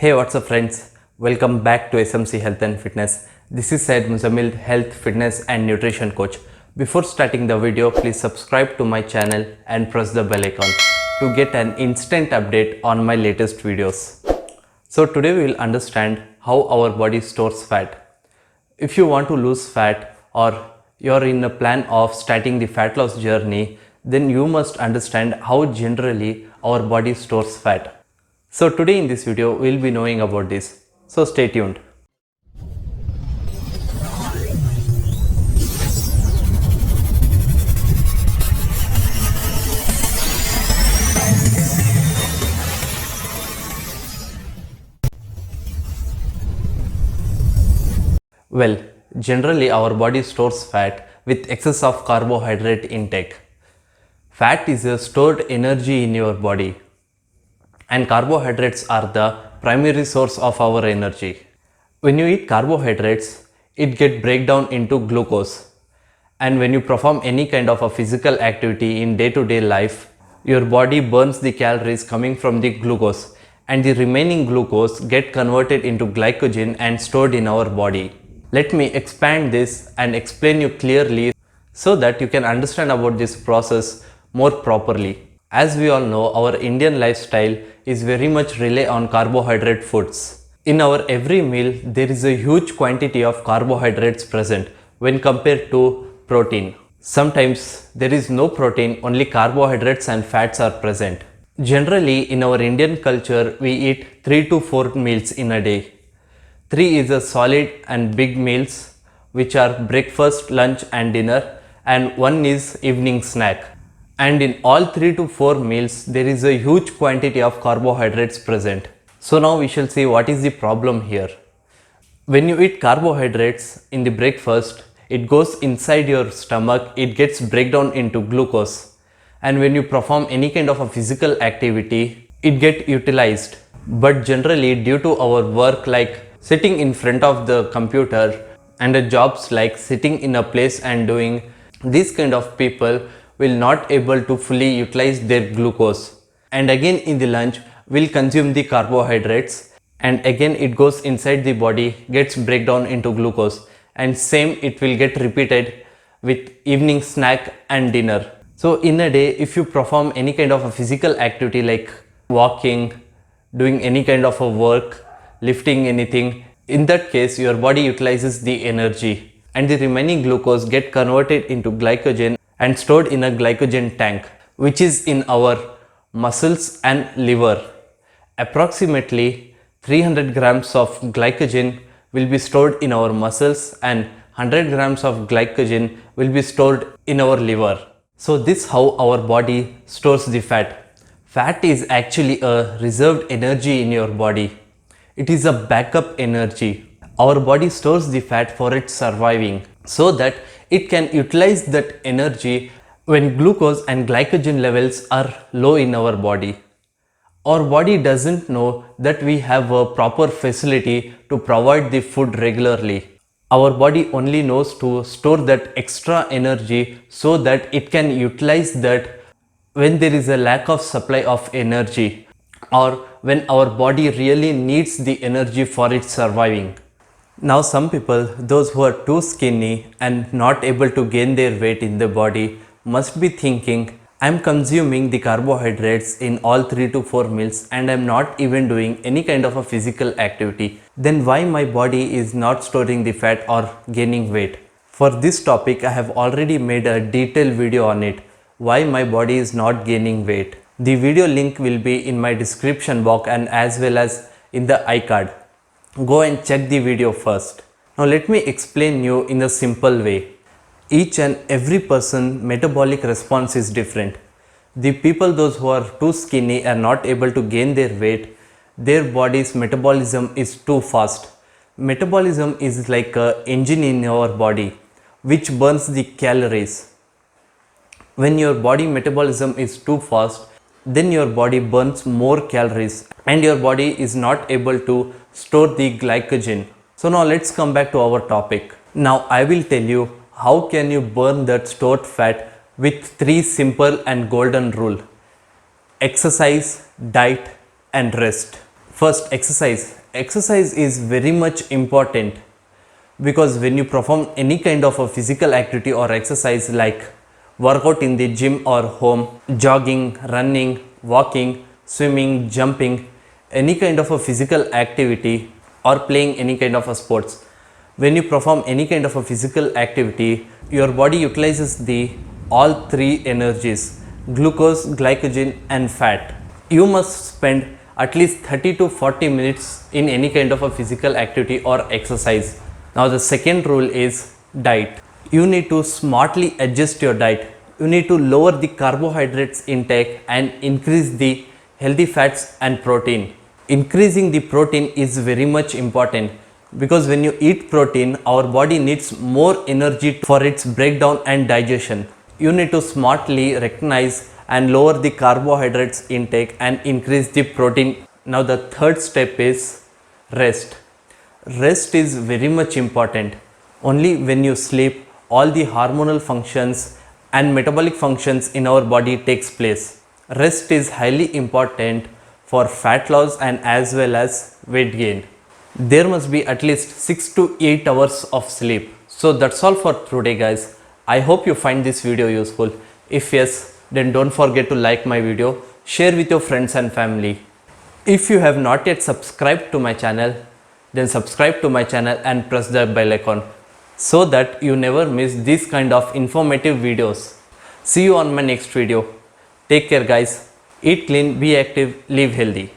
Hey, what's up friends? Welcome back to SMC Health and Fitness. This is Syed Muzamil, Health, Fitness and Nutrition Coach. Before starting the video, please subscribe to my channel and press the bell icon to get an instant update on my latest videos. So today we will understand how our body stores fat. If you want to lose fat or you're in a plan of starting the fat loss journey, then you must understand how generally our body stores fat. So today in this video, we'll be knowing about this. So stay tuned. Well, generally our body stores fat with excess of carbohydrate intake. Fat is a stored energy in your body, and carbohydrates are the primary source of our energy. When you eat carbohydrates, it gets break down into glucose, and when you perform any kind of a physical activity in day-to-day life, your body burns the calories coming from the glucose, and the remaining glucose get converted into glycogen and stored in our body. Let me expand this and explain you clearly so that you can understand about this process more properly. As we all know, our Indian lifestyle is very much rely on carbohydrate foods. In our every meal, there is a huge quantity of carbohydrates present when compared to protein. Sometimes there is no protein, only carbohydrates and fats are present. Generally, in our Indian culture, we eat 3 to 4 meals in a day. 3 is a solid and big meals, which are breakfast, lunch and dinner, and 1 is evening snack. And in all 3 to 4 meals, there is a huge quantity of carbohydrates present. So now we shall see what is the problem here. When you eat carbohydrates in the breakfast, it goes inside your stomach, it gets break down into glucose. And when you perform any kind of a physical activity, it gets utilized. But generally, due to our work like sitting in front of the computer and the jobs like sitting in a place and doing, these kind of people will not able to fully utilize their glucose, and again in the lunch will consume the carbohydrates, and again it goes inside the body, gets break down into glucose, and same it will get repeated with evening snack and dinner. So in a day, if you perform any kind of a physical activity like walking, doing any kind of a work, lifting anything, in that case your body utilizes the energy and the remaining glucose get converted into glycogen and stored in a glycogen tank, which is in our muscles and liver. Approximately 300 grams of glycogen will be stored in our muscles and 100 grams of glycogen will be stored in our liver. So this is how our body stores the fat. Fat is actually a reserved energy in your body. It is a backup energy. Our body stores the fat for its surviving so that it can utilize that energy when glucose and glycogen levels are low in our body. Our body doesn't know that we have a proper facility to provide the food regularly. Our body only knows to store that extra energy so that it can utilize that when there is a lack of supply of energy, or when our body really needs the energy for its surviving. Now some people, those who are too skinny and not able to gain their weight in the body, must be thinking, I'm consuming the carbohydrates in all 3 to 4 meals and I'm not even doing any kind of a physical activity. Then why my body is not storing the fat or gaining weight? For this topic, I have already made a detailed video on it, why my body is not gaining weight. The video link will be in my description box and as well as in the iCard. Go and check the video first. Now let me explain you in a simple way. Each and every person metabolic response is different. The people, those who are too skinny are not able to gain their weight, their body's metabolism is too fast. Metabolism is like an engine in our body which burns the calories. When your body metabolism is too fast, then your body burns more calories and your body is not able to store the glycogen. So now let's come back to our topic. Now I will tell you how can you burn that stored fat with 3 simple and golden rule: exercise, diet and rest. First, exercise. Exercise is very much important because when you perform any kind of a physical activity or exercise like workout in the gym or home, jogging, running, walking, swimming, jumping, any kind of a physical activity or playing any kind of a sports, when you perform any kind of a physical activity, your body utilizes the all three energies: glucose, glycogen and fat. You must spend at least 30 to 40 minutes in any kind of a physical activity or exercise. Now the second rule is diet. You need to smartly adjust your diet. You need to lower the carbohydrates intake and increase the healthy fats and protein. Increasing the protein is very much important because when you eat protein, our body needs more energy for its breakdown and digestion. You need to smartly recognize and lower the carbohydrates intake and increase the protein. Now the third step is rest. Rest is very much important. Only when you sleep, all the hormonal functions and metabolic functions in our body takes place. Rest is highly important for fat loss and as well as weight gain. There must be at least 6 to 8 hours of sleep. So that's all for today guys. I hope you find this video useful. If yes, then don't forget to like my video, share with your friends and family. If you have not yet subscribed to my channel, then subscribe to my channel and press the bell icon so that you never miss these kind of informative videos. See you on my next video. Take care guys. Eat clean, be active, live healthy.